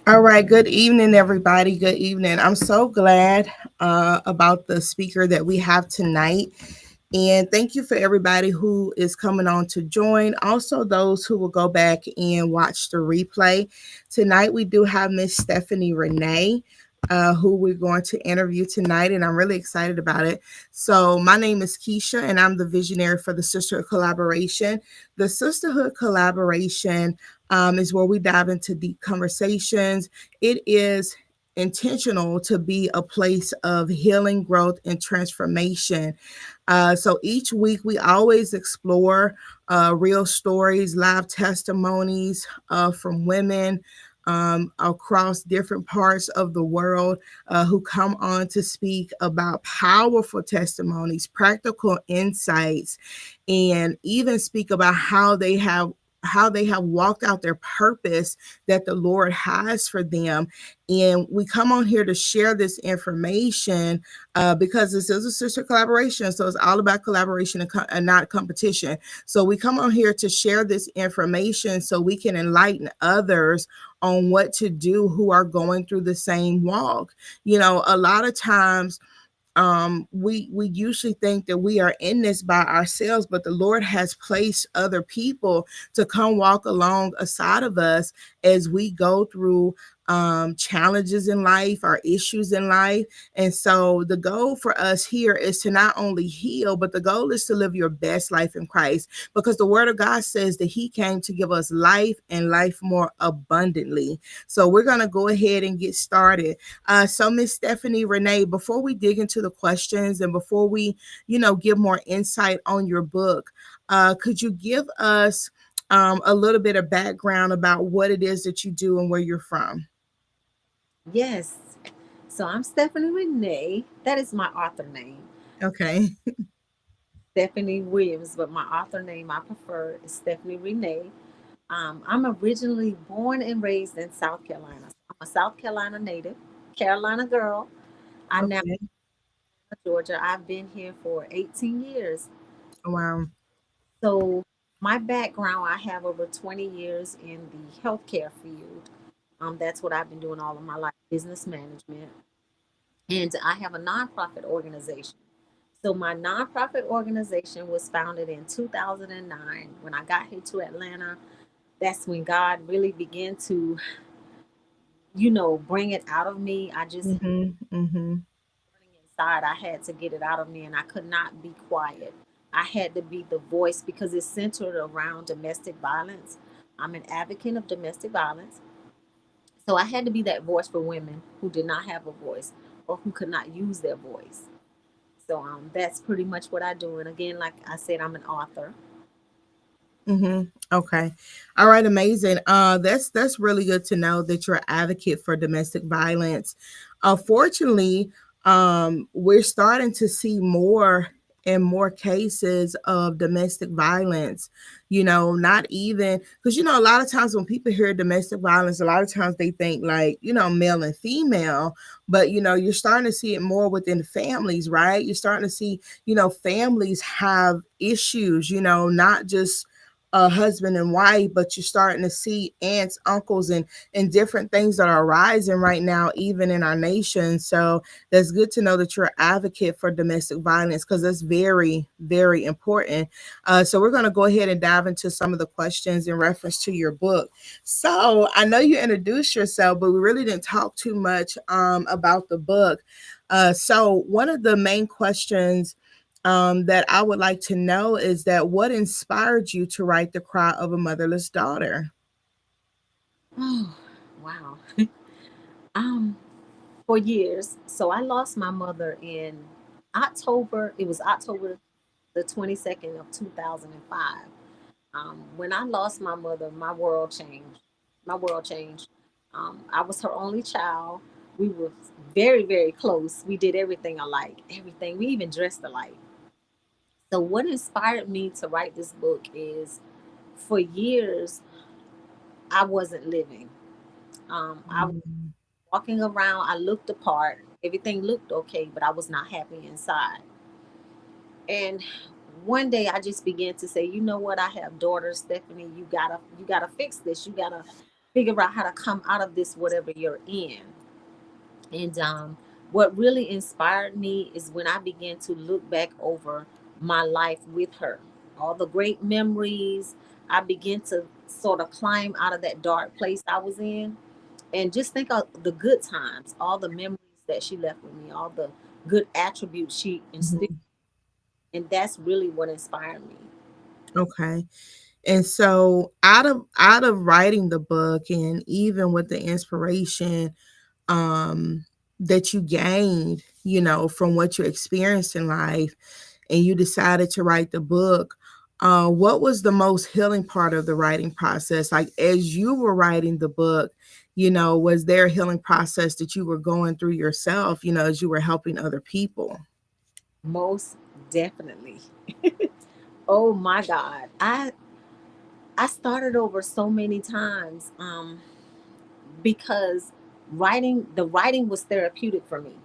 All right, good evening, everybody. Good evening. I'm so glad about the speaker that we have tonight. And thank you for everybody who is coming on to join. Also, those who will go back and watch the replay. Tonight, we do have Miss Stephanie Renee. Who we're going to interview tonight, and I'm really excited about it. So, my name is Keshia, and I'm the visionary for the Sisterhood Collaboration. The Sisterhood Collaboration is where we dive into deep conversations. It is intentional to be a place of healing, growth, and transformation. So each week we always explore real stories, live testimonies from women across different parts of the world who come on to speak about powerful testimonies, practical insights, and even speak about how they have walked out their purpose that the Lord has for them. And we come on here to share this information because this is a sister collaboration. So it's all about collaboration and not competition. So we come on here to share this information so we can enlighten others on what to do who are going through the same walk. A lot of times we usually think that we are in this by ourselves, but the Lord has placed other people to come walk alongside of us as we go through challenges in life, our issues in life. And so the goal for us here is to not only heal, but the goal is to live your best life in Christ, because the word of God says that he came to give us life and life more abundantly. So we're going to go ahead and get started. So Miss Stephanie Renee, before we dig into the questions and before we, give more insight on your book, could you give us a little bit of background about what it is that you do and where you're from? Yes. So I'm Stephanie Renee. That is my author name, Okay. Stephanie Williams, but my author name I prefer is Stephanie Renee. I'm originally born and raised in South Carolina. I'm a South Carolina native, Carolina girl. I now Okay. live in Georgia. I've been here for 18 years. Wow. So my background, I have over 20 years in the healthcare field. That's what I've been doing all of my life, business management. And I have a nonprofit organization. So my nonprofit organization was founded in 2009. When I got here to Atlanta, that's when God really began to, bring it out of me. I just Mhm. Mhm. burning inside. I had to get it out of me, and I could not be quiet. I had to be the voice because it's centered around domestic violence. I'm an advocate of domestic violence. So I had to be that voice for women who did not have a voice or who could not use their voice. So that's pretty much what I do. And again, like I said, I'm an author. Okay. All right, amazing. That's really good to know that you're an advocate for domestic violence. Fortunately, we're starting to see more and more cases of domestic violence. Not even because a lot of times when people hear domestic violence, a lot of times they think like, male and female, but you're starting to see it more within families, right? You're starting to see, families have issues, not just a husband and wife, but you're starting to see aunts, uncles, and different things that are rising right now, even in our nation. So that's good to know that you're an advocate for domestic violence because that's very, very important. So we're going to go ahead and dive into some of the questions in reference to your book. So I know you introduced yourself, but we really didn't talk too much about the book. So one of the main questions that I would like to know is that what inspired you to write The Cry of a Motherless Daughter? Oh, wow. um, for years. So I lost my mother in October. It was October the 22nd of 2005. When I lost my mother, my world changed. My world changed. I was her only child. We were very, very close. We did everything alike, everything. We even dressed alike. So, what inspired me to write this book is for years, I wasn't living. I was Mm. walking around, I looked apart, everything looked okay, but I was not happy inside. And one day I just began to say, you know what, I have daughters, Stephanie, you gotta fix this. You gotta figure out how to come out of this, whatever you're in. And what really inspired me is when I began to look back over my life with her, all the great memories. I began to sort of climb out of that dark place I was in, and just think of the good times, all the memories that she left with me, all the good attributes she instilled, Mhm. and that's really what inspired me. Okay. And so out of writing the book and even with the inspiration um that you gained, from what you experienced in life and you decided to write the book, what was the most healing part of the writing process? Like as you were writing the book, was there a healing process that you were going through yourself, as you were helping other people? Most definitely. Oh my God. I started over so many times because the writing was therapeutic for me,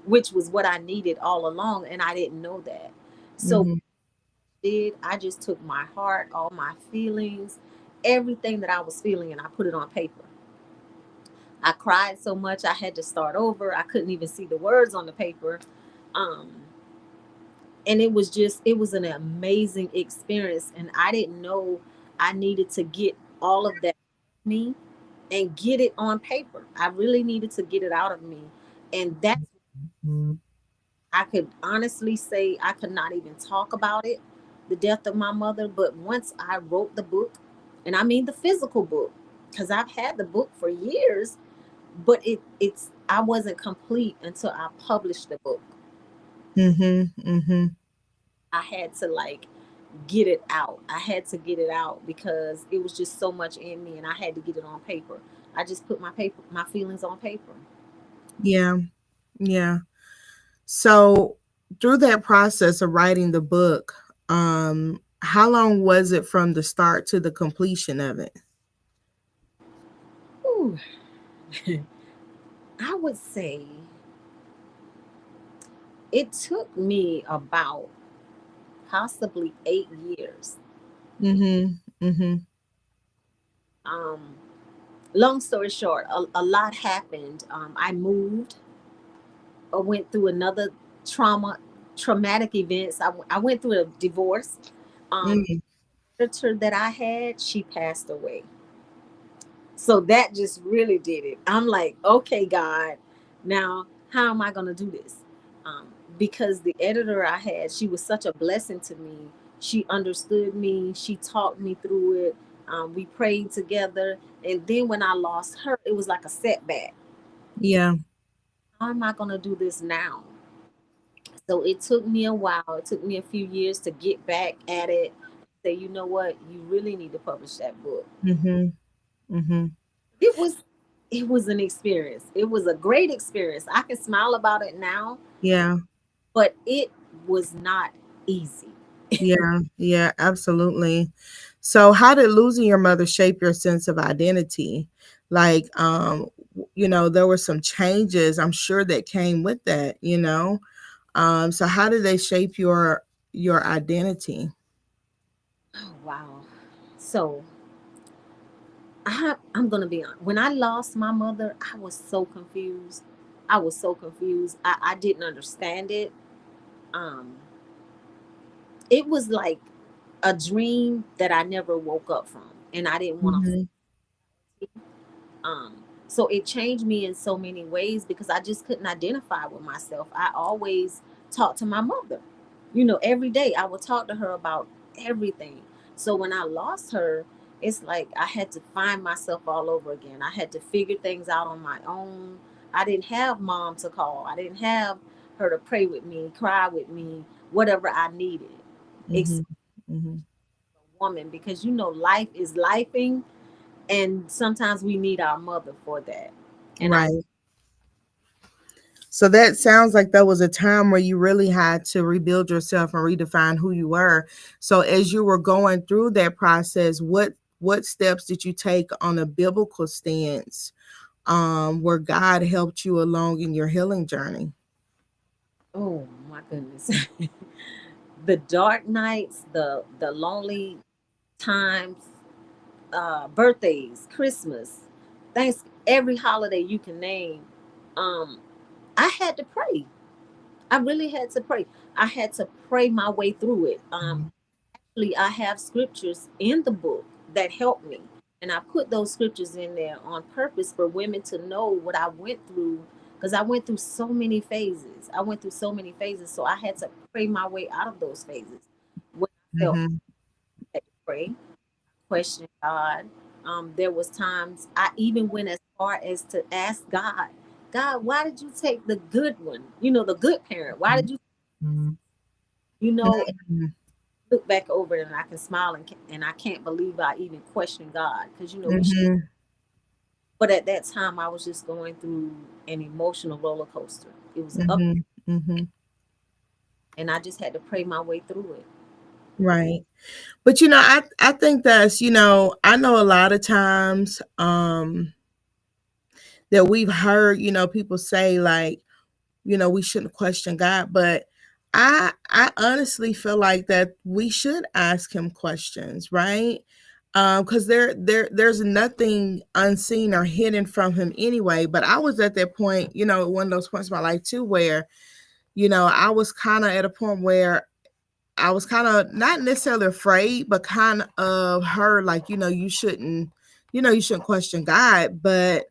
which was what I needed all along, and I didn't know that. So Mhm. I just took my heart, all my feelings, everything that I was feeling, and I put it on paper. I cried so much I had to start over. I couldn't even see the words on the paper. Um, and it was an amazing experience. And I didn't know I needed to get all of that me and get it on paper. I really needed to get it out of me. And that's I could honestly say I could not even talk about it, the death of my mother. But once I wrote the book, and I mean the physical book, because I've had the book for years, but it's I wasn't complete until I published the book. Mhm. Mhm. I had to like get it out. I had to get it out because it was just so much in me, and I had to get it on paper. I just put my feelings on paper. Yeah. Yeah. So through that process of writing the book, how long was it from the start to the completion of it? Whew. I would say it took me about possibly 8 years. Mhm. Mhm. Um, Long story short, a lot happened. I moved. I went through another traumatic events. I went through a divorce. Um, Mm. editor that I had, she passed away. So that just really did it. I'm like, okay, God, now how am I going to do this? Um, because the editor I had, she was such a blessing to me. She understood me. She talked me through it. We prayed together. And then when I lost her, it was like a setback. Yeah. How am I going to do this now? So it took me a while. It took me a few years to get back at it. Say, you know what? You really need to publish that book. Mhm. Mhm. it was it was an experience. It was a great experience. I can smile about it now, Yeah. but it was not easy. Yeah. Yeah, absolutely. So how did losing your mother shape your sense of identity? Like there were some changes I'm sure that came with that. So how did they shape your identity? Oh, wow. So I'm gonna be honest. When I lost my mother, I was so confused. I was so confused. I didn't understand it. Um, it was like a dream that I never woke up from, and I didn't want to. Mhm. Um, so it changed me in so many ways because I just couldn't identify with myself. I always talked to my mother, every day. I would talk to her about everything. So when I lost her, it's like I had to find myself all over again. I had to figure things out on my own. I didn't have mom to call. I didn't have her to pray with me, cry with me, whatever I needed. Except Mhm. Mhm. a woman, because life is lifing, and sometimes we need our mother for that. And I Right. So that sounds like that was a time where you really had to rebuild yourself and redefine who you were. So as you were going through that process, what steps did you take on a biblical stance where God helped you along in your healing journey? Oh my goodness. The dark nights, the lonely times, birthdays, Christmas, thanks, every holiday you can name. Um, I had to pray. I really had to pray. I had to pray my way through it. Actually, I have scriptures in the book that help me, and I put those scriptures in there on purpose for women to know what I went through, because I went through so many phases. I went through so many phases, so I had to pray my way out of those phases. When I felt Mm-hmm. I had to pray, question God. There was times I even went as far as to ask God, God, why did you take the good one? You know, the good parent. Why did you, you know, look back over it and I can smile and I can't believe I even questioned God, because you know we should. Mm-hmm. But at that time, I was just going through an emotional roller coaster. It was up, Mm-hmm. Mm-hmm. and I just had to pray my way through it. Right. But I think that's, I know a lot of times that we've heard, people say like, we shouldn't question God, but I honestly feel like that we should ask him questions, right? Because there's nothing unseen or hidden from him anyway. But I was at that point, one of those points in my life too, where I was kind of at a point where I was kind of not necessarily afraid, but kind of her like, you shouldn't question God, but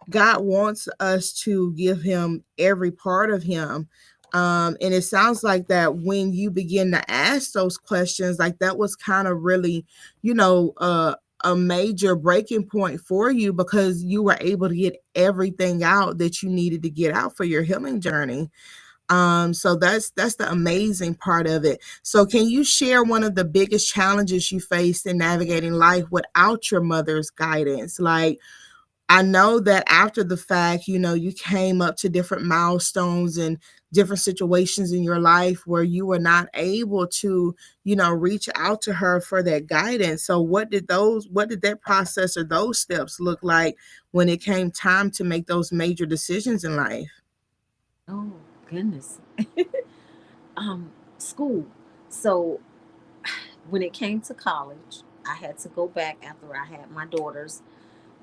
God wants us to give him every part of him. And it sounds like that when you begin to ask those questions, like that was kind of really, a major breaking point for you because you were able to get everything out that you needed to get out for your healing journey. So that's the amazing part of it. So can you share one of the biggest challenges you faced in navigating life without your mother's guidance? Like, I know that after the fact, you came up to different milestones and different situations in your life where you were not able to, reach out to her for that guidance. So what did that process or those steps look like when it came time to make those major decisions in life? Oh goodness. um, School. So when it came to college, I had to go back after I had my daughters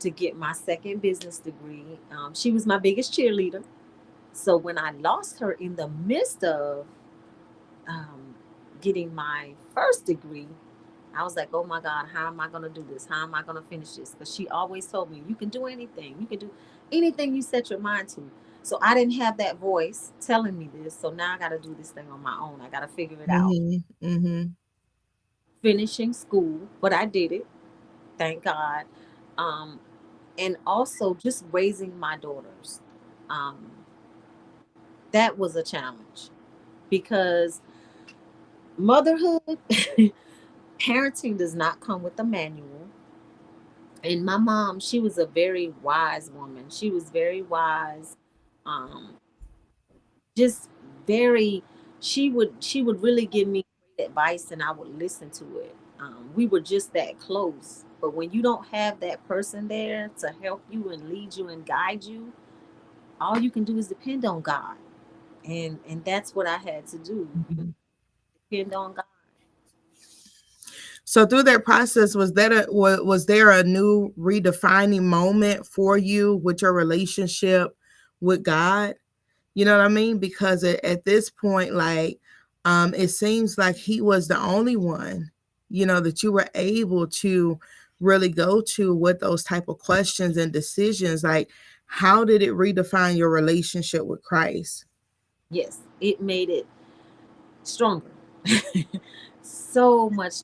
to get my second business degree. She was my biggest cheerleader. So when I lost her in the midst of um, getting my first degree, I was like, oh my God, how am I going to do this? How am I going to finish this? Because she always told me, you can do anything. You can do anything you set your mind to. So I didn't have that voice telling me this. So now I got to do this thing on my own. I got to figure it out. Mhm. Mhm. Finishing school, but I did it. Thank God. Um, and also just raising my daughters. Um, that was a challenge because motherhood, parenting does not come with a manual. And my mom, she was a very wise woman. She was very wise. Um, just very, she would really give me great advice and I would listen to it. We were just that close. But when you don't have that person there to help you and lead you and guide you, all you can do is depend on God. And that's what I had to do. Mhm. Depend on God. So through that process, was there a new redefining moment for you with your relationship with God? You know what I mean? Because at this point, like, it seems like He was the only one, that you were able to really go to with those type of questions and decisions. Like, how did it redefine your relationship with Christ? Yes, it made it stronger. So much.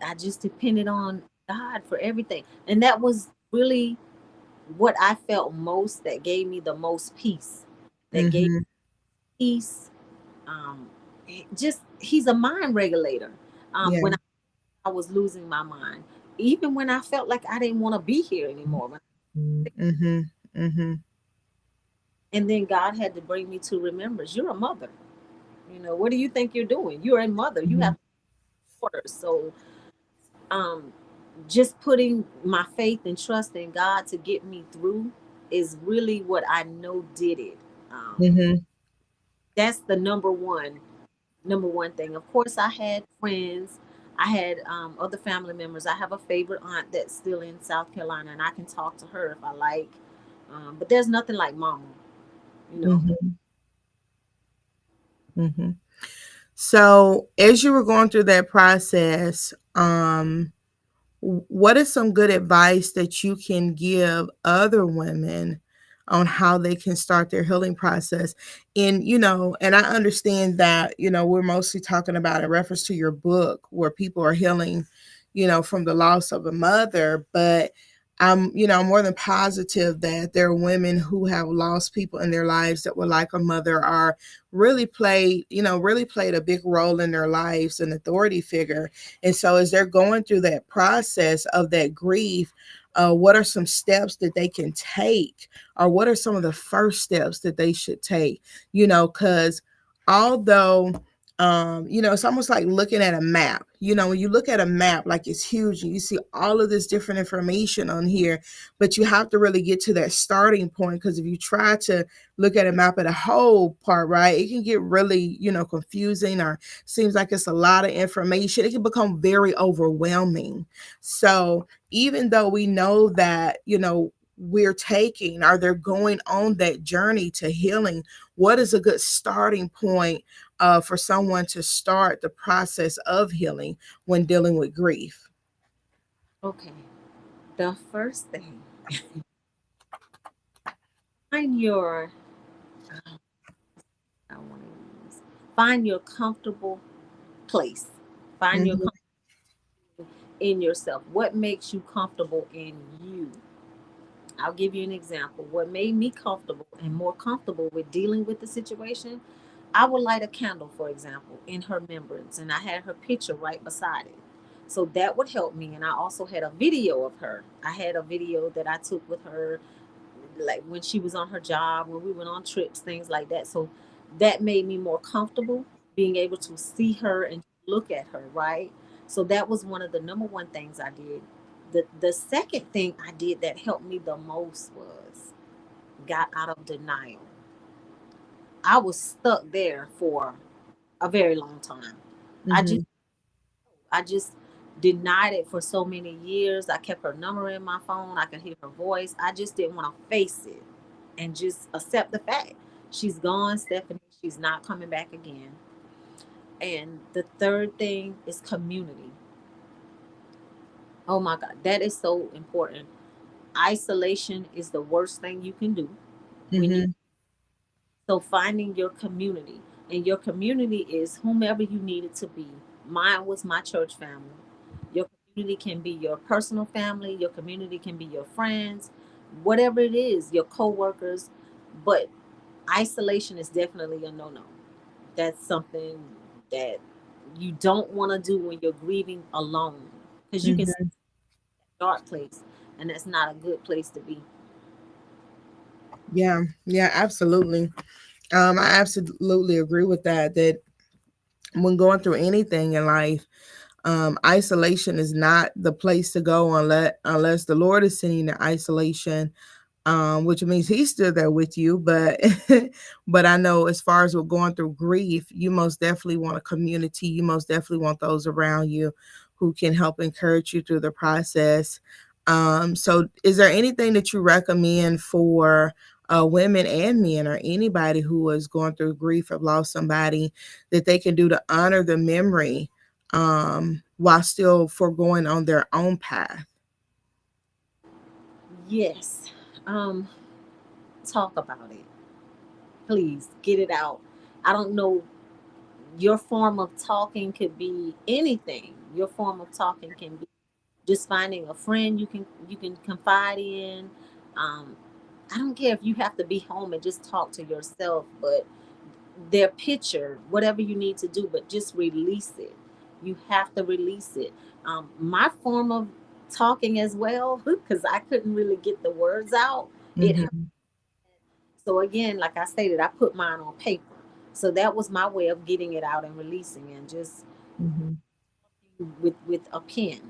I just depended on God for everything. And that was really what I felt most, that gave me the most peace. That gave Mm-hmm. peace. Um, just, He's a mind regulator. Yeah. When I was losing my mind, even when I felt like I didn't want to be here anymore. Mm-hmm. Mm-hmm. And then God had to bring me to remembrance. You're a mother. What do you think you're doing? You're a mother. You have daughters. So um, just putting my faith and trust in God to get me through is really what I know did it. Mm-hmm. That's the number one thing. Of course, I had friends. I had other family members. I have a favorite aunt that's still in South Carolina, and I can talk to her if I like. But there's nothing like mama, you know. Mm-hmm. Mm-hmm. So, as you were going through that process, what is some good advice that you can give other women on how they can start their healing process? And, and I understand that, we're mostly talking about in reference to your book where people are healing, from the loss of a mother, but I'm more than positive that there are women who have lost people in their lives that were like a mother, are really played a big role in their lives, an authority figure. And so, as they're going through that process of that grief, what are some steps that they can take, or what are some of the first steps that they should take? Because although it's almost like looking at a map. When you look at a map, like it's huge and you see all of this different information on here, but you have to really get to that starting point, because if you try to look at a map at a whole part, right, it can get really, confusing, or seems like it's a lot of information. It can become very overwhelming. So even though we know that, we're taking, or they're going on that journey to healing, what is a good starting point for someone to start the process of healing when dealing with grief? Okay. The first thing, find your, I want to use, find your comfortable place. Find your Hmm. comfort in yourself. What makes you comfortable in you? I'll give you an example. What made me comfortable and more comfortable with dealing with the situation, I would light a candle, for example, in her remembrance, and I had her picture right beside it. So that would help me. And I also had a video of her. I had a video that I took with her, like when she was on her job, when we went on trips, things like that. So that made me more comfortable being able to see her and look at her, right? So that was one of the number one things I did. The second thing I did that helped me the most was got out of denial. I was stuck there for a very long time. I just Hmm. I just denied it for so many years. I kept her number in my phone. I could hear her voice. I just didn't want to face it and just accept the fact. She's gone, Stephanie. She's not coming back again. And the third thing is community. Oh my God, that is so important. Isolation is the worst thing you can do when you, Hmm. so finding your community, and your community is whomever you need it to be. Mine was my church family. Your community can be your personal family, your community can be your friends, whatever it is, your coworkers. But isolation is definitely a no-no. That's something that you don't want to do when you're grieving alone, because you can see Hmm. a dark place, and that's not a good place to be. Yeah, yeah, absolutely. I absolutely agree with that. That when going through anything in life, isolation is not the place to go, unless the Lord is sending the isolation, which means he's still there with you. But but I know, as far as we're going through grief, you most definitely want a community. You most definitely want those around you who can help encourage you through the process. So, is there anything that you recommend for women and men, or anybody who is going through grief or lost somebody, that they can do to honor the memory, while still foregoing on their own path? Yes. Um, Talk about it. Please get it out. I don't know. Your form of talking could be anything. Your form of talking can be just finding a friend you can confide in. Um, I don't care if you have to be home and just talk to yourself, but their picture, whatever you need to do, but just release it. You have to release it. My form of talking as well, because I couldn't really get the words out. It hurt. Hmm. So again, like I stated, I put mine on paper. So that was my way of getting it out and releasing, and just Hmm. with a pen,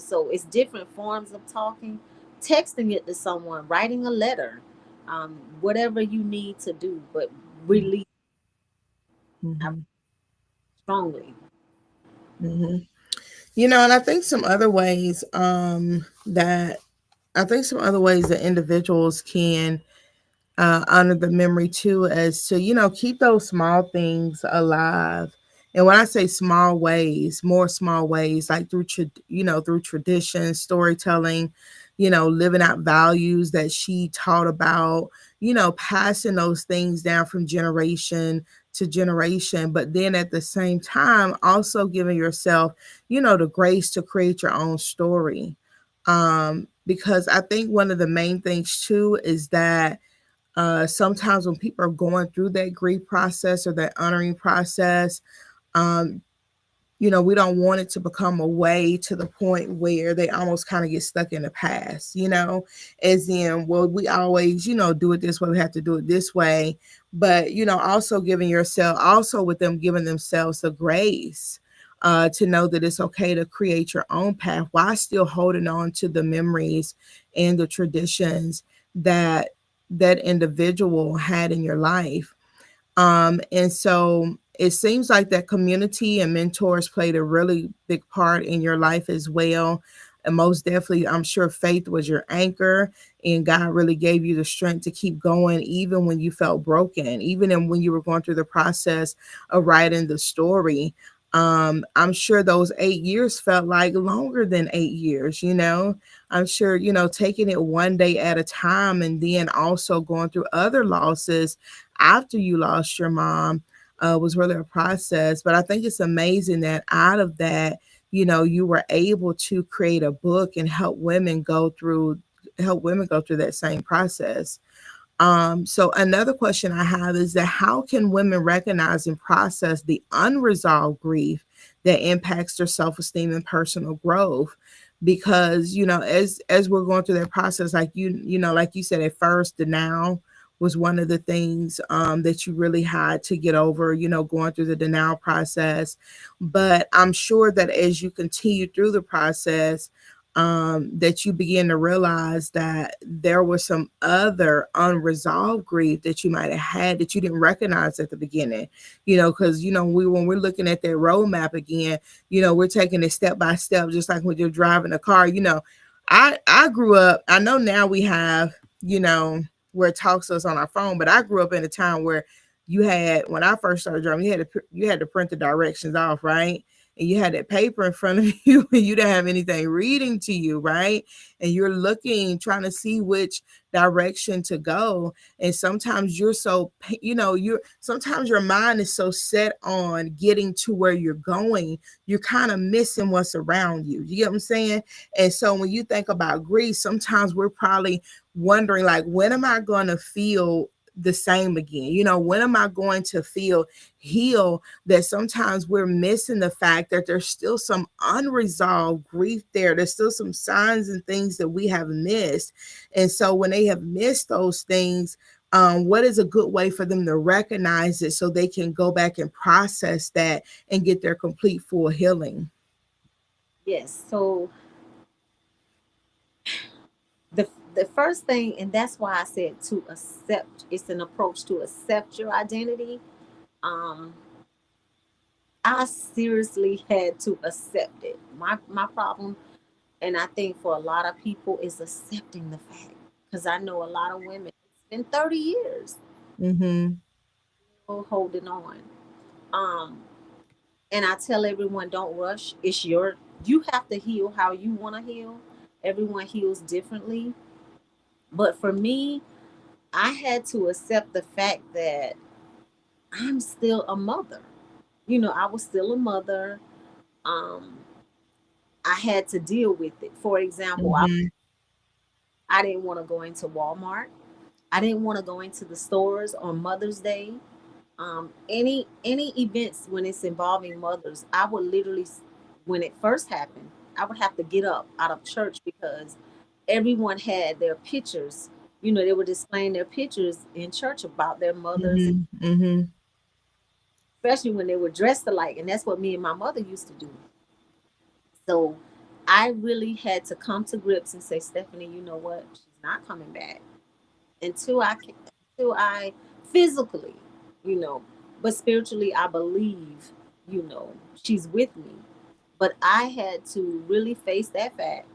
So it's different forms of talking, texting it to someone, writing a letter, whatever you need to do, but release. I Hmm. strongly. Hmm. And I think some other ways that some other ways that individuals can honor the memory too, is to keep those small things alive. And when I say small ways, more small ways, like through tradition, storytelling, living out values that she taught about, passing those things down from generation to generation, but then at the same time also giving yourself the grace to create your own story. Because I think one of the main things too is that sometimes when people are going through that grief process or that honoring process, um, we don't want it to become a way to the point where they almost kind of get stuck in the past, as in, well, we always, do it this way, we have to do it this way. But, also giving yourself, also with them giving themselves a grace. To know that it's okay to create your own path while still holding on to the memories and the traditions that that individual had in your life. And so it seems like that community and mentors played a really big part in your life as well. And most definitely, I'm sure faith was your anchor, and God really gave you the strength to keep going, even when you felt broken, when you were going through the process of writing the story. I'm sure those 8 years felt like longer than 8 years, I'm sure, taking it one day at a time, and then also going through other losses after you lost your mom was really a process. But I think it's amazing that out of that, you were able to create a book and help women go through that same process. So another question I have is that how can women recognize and process the unresolved grief that impacts their self-esteem and personal growth? Because as we're going through that process, like like you said, at first, the now was one of the things that you really had to get over, going through the denial process. But I'm sure that as you continue through the process, that you begin to realize that there was some other unresolved grief that you might have had that you didn't recognize at the beginning. Because when we're looking at that roadmap again, we're taking it step by step, just like when you're driving a car. I grew up. I know now we have where it talks to us on our phone, but I grew up in a time where you had, when I first started driving, you had to print the directions off, right? And you had that paper in front of you and you didn't have anything reading to you, right? And you're looking, trying to see which direction to go. And sometimes you're sometimes your mind is so set on getting to where you're going, you're kind of missing what's around you. You get what I'm saying? And so when you think about grief, sometimes we're probably wondering, like, when am I going to feel the same again? When am I going to feel heal? That sometimes we're missing the fact that there's still some unresolved grief there. There's still some signs and things that we have missed. And so when they have missed those things, what is a good way for them to recognize it so they can go back and process that and get their complete full healing? Yes. So the the first thing, and that's why I said to accept. It's an approach to accept your identity. Um, I seriously had to accept it. My problem, and I think for a lot of people, is accepting the fact. Because I know a lot of women. It's been 30 years Mm-hmm. holding on. Um, and I tell everyone, don't rush. It's your. You have to heal how you want to heal. Everyone heals differently. But for me, I had to accept the fact that I'm still a mother. I was still a mother. Um, I had to deal with it. For example, Mm-hmm. I didn't want to go into Walmart. I didn't want to go into the stores on Mother's Day. Any events when it's involving mothers, I would literally, when it first happened, I would have to get up out of church because everyone had their pictures. They were displaying their pictures in church about their mothers, Mm-hmm. Mm-hmm. especially when they were dressed alike. And that's what me and my mother used to do. So I really had to come to grips and say, Stephanie, you know what? She's not coming back until I physically, you know, but spiritually, I believe, she's with me. But I had to really face that fact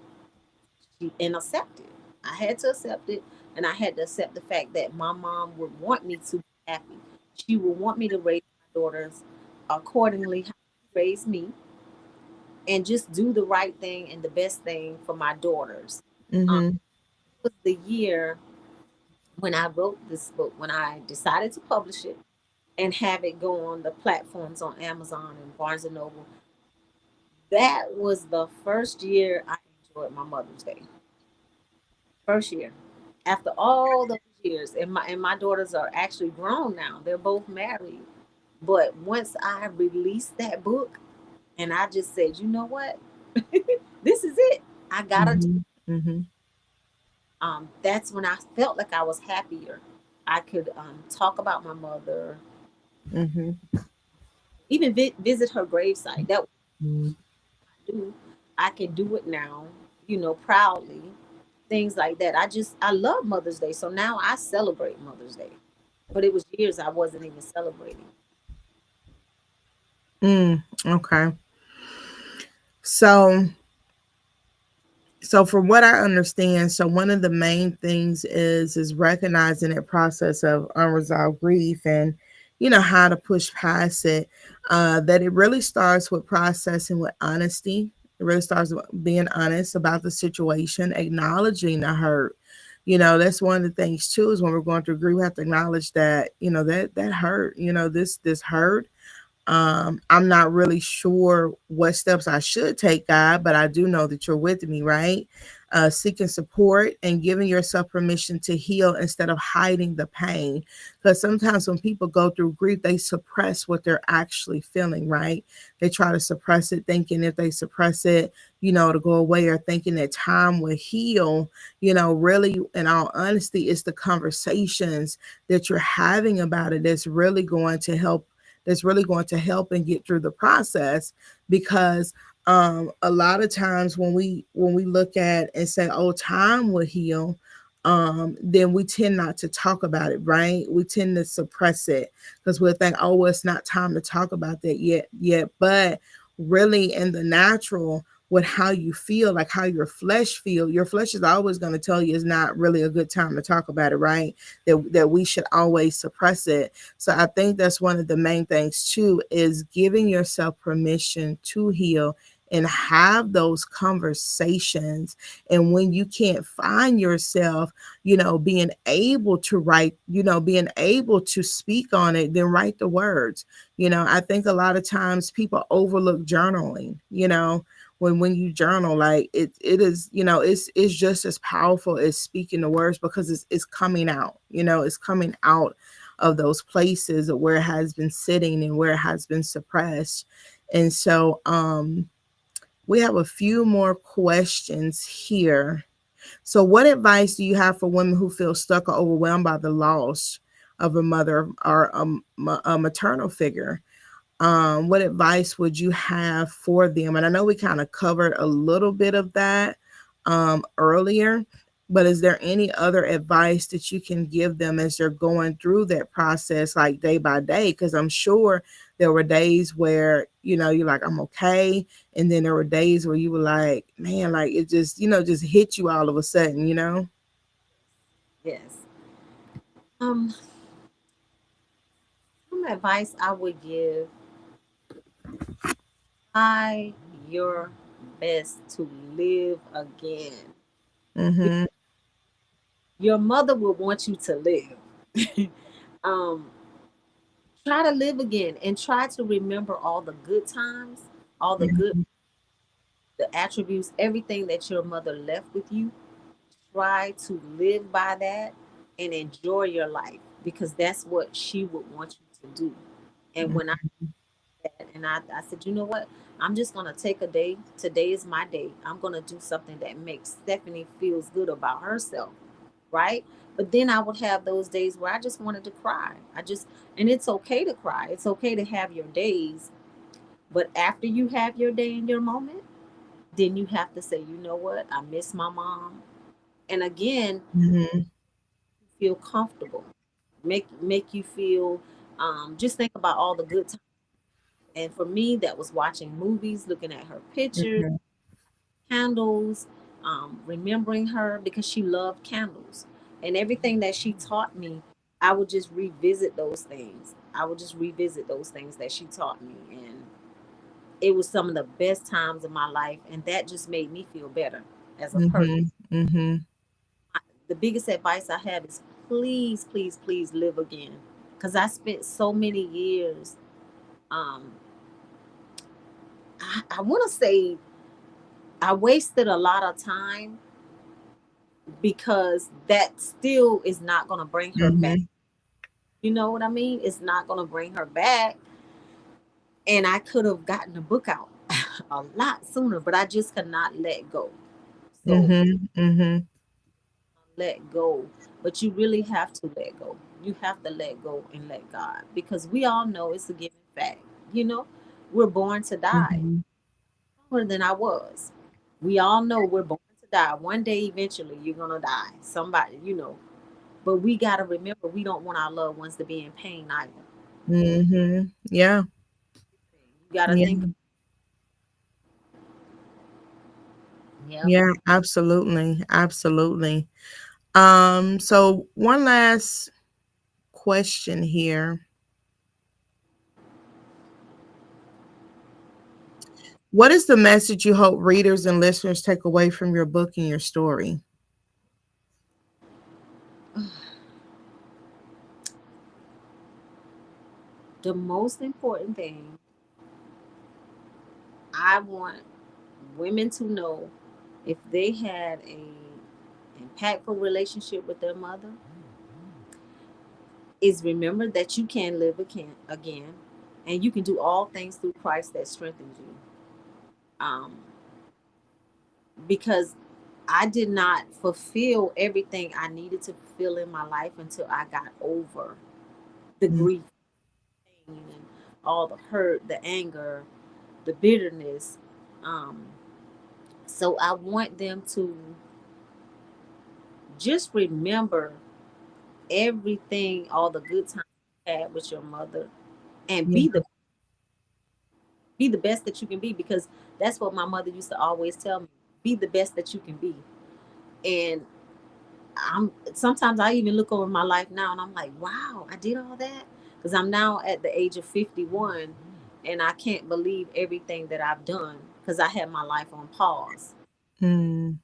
and accept it. I had to accept it, and I had to accept the fact that my mom would want me to be happy. She would want me to raise my daughters accordingly how she raised me, and just do the right thing and the best thing for my daughters. Um, Mm-hmm. it was the year when I wrote this book, when I decided to publish it and have it go on the platforms on Amazon and Barnes and Noble. That was the first year I enjoyed my Mother's Day. First year. After all those years, and my daughters are actually grown now. They're both married. But once I released that book and I just said, you know what? This is it. I gotta do. Mm-hmm. Mm-hmm. That's when I felt like I was happier. I could talk about my mother, Mm-hmm. even visit her gravesite. That was Mm-hmm. what I do. I can do it now, proudly. Things like that. I love Mother's Day, so now I celebrate Mother's Day. But it was years I wasn't even celebrating. Mm, okay. So so from what I understand, so one of the main things is recognizing that process of unresolved grief and how to push past it. That it really starts with processing with honesty. It really starts with being honest about the situation, acknowledging the hurt. That's one of the things too, is when we're going through grief, we have to acknowledge that, that hurt, this hurt. I'm not really sure what steps I should take, God, but I do know that you're with me, right? Seeking support and giving yourself permission to heal instead of hiding the pain. Because sometimes when people go through grief, they suppress what they're actually feeling, right? They try to suppress it, thinking if they suppress it, to go away, or thinking that time will heal. Really, in all honesty, it's the conversations that you're having about it that's really going to help and get through the process. Because a lot of times when we look at and say, oh, time will heal, then we tend not to talk about it, right? We tend to suppress it because we'll think, oh, well, it's not time to talk about that yet. But really, in the natural, with how you feel, like how your flesh is always going to tell you it's not really a good time to talk about it, right? That we should always suppress it. So I think that's one of the main things too, is giving yourself permission to heal and have those conversations. And when you can't find yourself, being able to write, being able to speak on it, then write the words. I think a lot of times people overlook journaling, when you journal, like it is, it's just as powerful as speaking the words, because it's coming out, it's coming out of those places where it has been sitting and where it has been suppressed. And so we have a few more questions here. So what advice do you have for women who feel stuck or overwhelmed by the loss of a mother or a maternal figure? What advice would you have for them? And I know we kind of covered a little bit of that earlier, but is there any other advice that you can give them as they're going through that process, like day by day? Because I'm sure there were days where, you're like, I'm okay. And then there were days where you were like, man, like it just, just hit you all of a sudden. Yes. Um, some advice I would give: try your best to live again. Mm-hmm. Your mother will want you to live. um, Try to live again and try to remember all the good times, all the good, Mm-hmm. the attributes, everything that your mother left with you. Try to live by that and enjoy your life, because that's what she would want you to do. And when I did that, and I said, you know what? I'm just gonna take a day. Today is my day. I'm gonna do something that makes Stephanie feels good about herself, right? But then I would have those days where I just wanted to cry. And it's okay to cry. It's okay to have your days. But after you have your day and your moment, then you have to say, you know what? I miss my mom. And again, Mm-hmm. feel comfortable. Make you feel. Just think about all the good times. And for me, that was watching movies, looking at her pictures, Mhm. candles, remembering her because she loved candles. And everything that she taught me, I would just revisit those things. I would just revisit those things that she taught me. And it was some of the best times of my life. And that just made me feel better as a person. Mhm. Mhm. The biggest advice I have is please, please, please live again. Because I spent so many years, um, I want to say I wasted a lot of time because that still is not going to bring her back. Mhm. You know what I mean? It's not going to bring her back. And I could have gotten the book out a lot sooner, but I just could not let go. So Mhm. Mhm. let go. But you really have to let go. You have to let go and let God because we all know it's a given fact. You know, we're born to die Mhm. more than I was. We all know we're born to die. One day, eventually, you're going to die. Somebody, you know. But we got to remember we don't want our loved ones to be in pain either. Mhm. Yeah. You got to think, Yeah. yep. Yeah, absolutely. Absolutely. So one last question here. What is the message you hope readers and listeners take away from your book and your story? The most important thing I want women to know if they had a impactful relationship with their mother is remember that you can live again and you can do all things through Christ that strengthens you. Um, because I did not fulfill everything I needed to fulfill in my life until I got over the Mm. grief, pain, and all the hurt, the anger, the bitterness. Um, so I want them to just remember everything, all the good times you had with your mother, and Yeah. be the best that you can be because that's what my mother used to always tell me. Be the best that you can be. And I'm sometimes I even look over my life now and I'm like, wow, I did all that because I'm now at the age of 51 and I can't believe everything that I've done because I had my life on pause. Mm.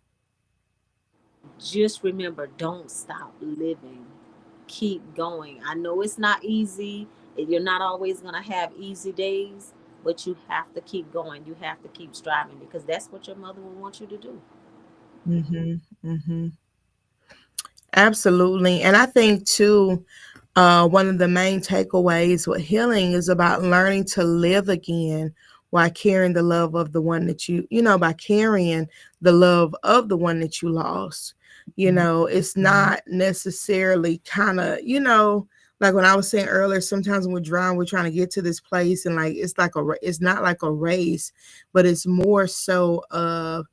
Just remember, don't stop living. Keep going. I know it's not easy. You're not always going to have easy days, but you have to keep going. You have to keep striving because that's what your mother will want you to do. Mhm. Mhm. Absolutely. And I think too, one of the main takeaways with healing is about learning to live again while carrying the love of the one that by carrying the love of the one that you lost. It's not necessarily kind of, like when I was saying earlier, sometimes when we're driving, we're trying to get to this place and like, it's not like a race, but it's more so of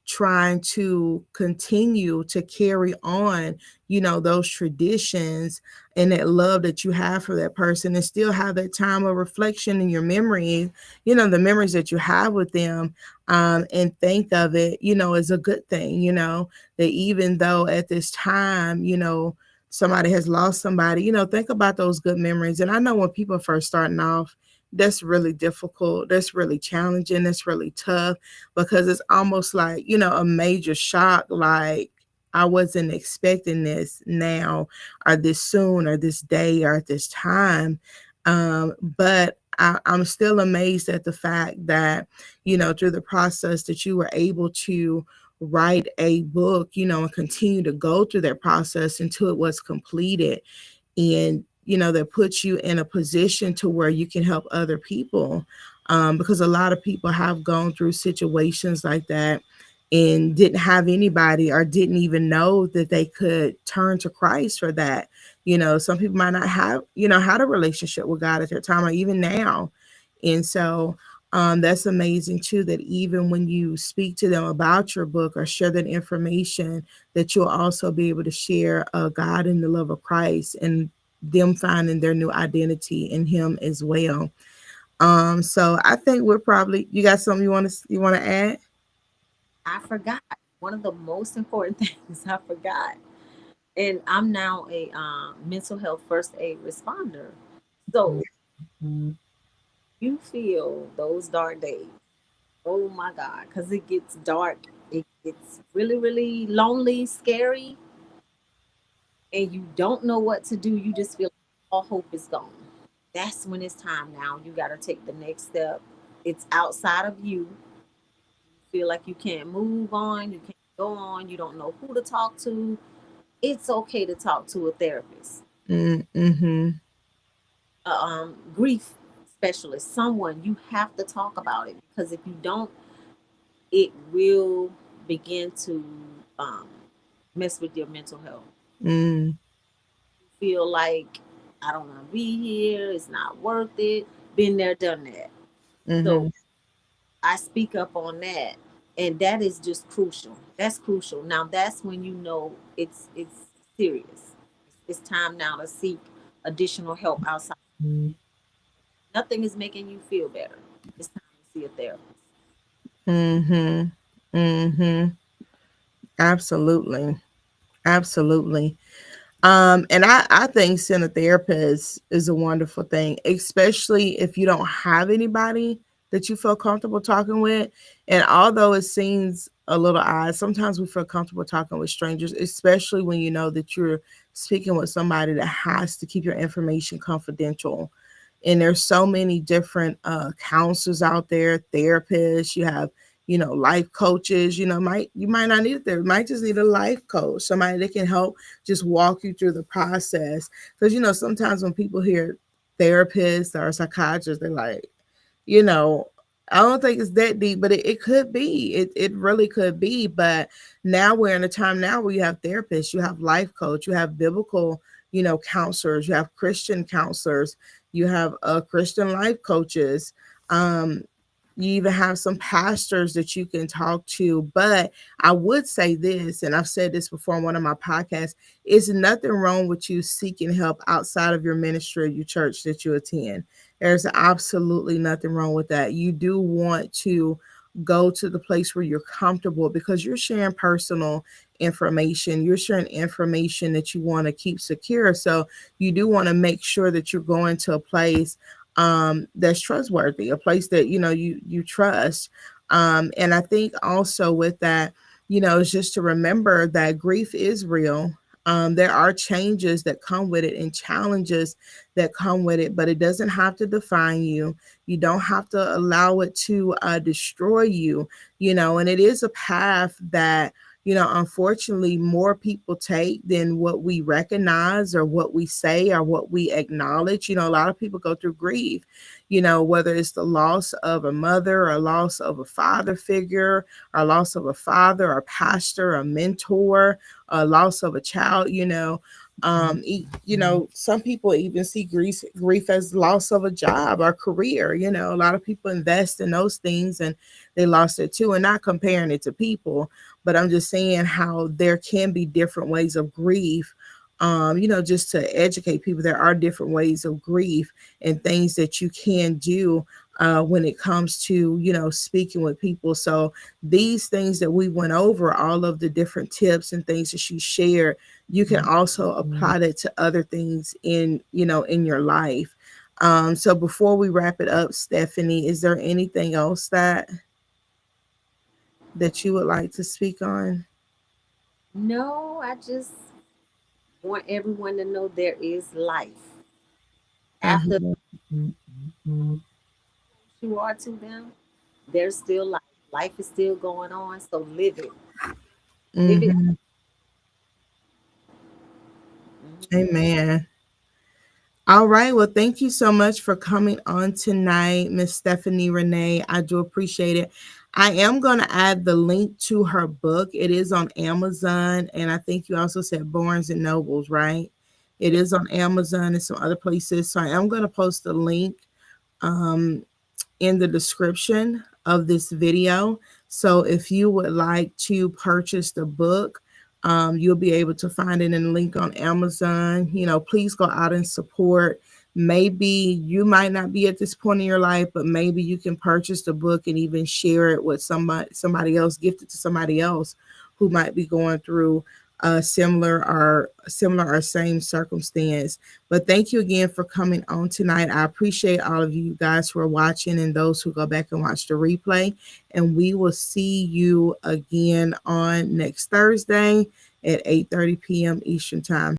trying to continue to carry on, those traditions and that love that you have for that person and still have that time of reflection in your memory, the memories that you have with them, and think of it, as a good thing, that even though at this time, somebody has lost somebody, think about those good memories. And I know when people first starting off, that's really difficult. That's really challenging. That's really tough because it's almost like, a major shock. Like, I wasn't expecting this now or this soon or this day or at this time. But I'm still amazed at the fact that, through the process that you were able to write a book, and continue to go through that process until it was completed, and that puts you in a position to where you can help other people, because a lot of people have gone through situations like that and didn't have anybody or didn't even know that they could turn to Christ for that. Some people might not have had a relationship with God at their time or even now. And so that's amazing too, that even when you speak to them about your book or share that information, that you'll also be able to share God and the love of Christ and them finding their new identity in Him as well. So I think we're probably, you got something you want to add? I forgot one of the most important things I forgot. And I'm now a mental health first aid responder. So you feel those dark days. Oh my God, because it gets dark. It gets really, really lonely, scary, and you don't know what to do. You just feel like all hope is gone. That's when it's time now. You got to take the next step. It's outside of you. You feel like you can't move on, you can't go on, you don't know who to talk to. It's okay to talk to a therapist, Mm-hmm. grief specialist, someone. You have to talk about it because if you don't, it will begin to um, mess with your mental health. Mm-hmm. You feel like I don't want to be here. It's not worth it. Been there, done that. So Mm-hmm. I speak up on that, and that is just crucial. That's crucial. Now that's when you know it's serious. It's time now to seek additional help outside. Nothing is making you feel better. It's time to see a therapist. Mm-hmm. Mm-hmm. Absolutely. Absolutely. And I think seeing a therapist is a wonderful thing, especially if you don't have anybody that you feel comfortable talking with. And although it seems a little odd, sometimes we feel comfortable talking with strangers, especially when you know that you're speaking with somebody that has to keep your information confidential. And there's so many different counselors out there, therapists. You have, life coaches. You might not need it there. You might just need a life coach, somebody that can help just walk you through the process. Because sometimes when people hear therapists or psychiatrists, they're like, you know, I don't think it's that deep, but it could be. It really could be. But now we're in a time now where you have therapists, you have life coach, you have biblical, counselors, you have Christian counselors, you have Christian life coaches. Um, you even have some pastors that you can talk to. But I would say this, and I've said this before on one of my podcasts, is nothing wrong with you seeking help outside of your ministry or your church that you attend. There's absolutely nothing wrong with that. You do want to go to the place where you're comfortable because you're sharing personal information. You're sharing information that you want to keep secure. So you do want to make sure that you're going to a place that's trustworthy, a place that you trust. And I think also with that, it's just to remember that grief is real. There are changes that come with it and challenges that come with it, but it doesn't have to define you. You don't have to allow it to destroy you, and it is a path that, unfortunately, more people take than what we recognize or what we say or what we acknowledge. A lot of people go through grief, whether it's the loss of a mother or loss of a father figure, or loss of a father, or pastor, a mentor, a loss of a child. Some people even see grief as loss of a job or career. A lot of people invest in those things and they lost it too. And not comparing it to people, but I'm just saying how there can be different ways of grief. Just to educate people, there are different ways of grief and things that you can do when it comes to speaking with people. So these things that we went over, all of the different tips and things that she shared, you can also apply that to other things in your life. So before we wrap it up, Stephanie, is there anything else that you would like to speak on? No, I just want everyone to know there is life after Mm-hmm. you are to them. There's still life. Life is still going on, so live it. Live it. Mm-hmm. Mhm. Amen. All right. Well, thank you so much for coming on tonight, Miss Stephanie Renee. I do appreciate it. I am going to add the link to her book. It is on Amazon, and I think you also said Barnes and Nobles, right? It is on Amazon and some other places. So I am going to post the link um, in the description of this video. So if you would like to purchase the book, you'll be able to find it in a link on Amazon. Please go out and support maybe you might not be at this point in your life, but maybe you can purchase the book and even share it with somebody else, gift it to somebody else who might be going through a similar or same circumstance. But thank you again for coming on tonight. I appreciate all of you guys who are watching and those who go back and watch the replay. And we will see you again on next Thursday at 8:30 p.m. Eastern Time.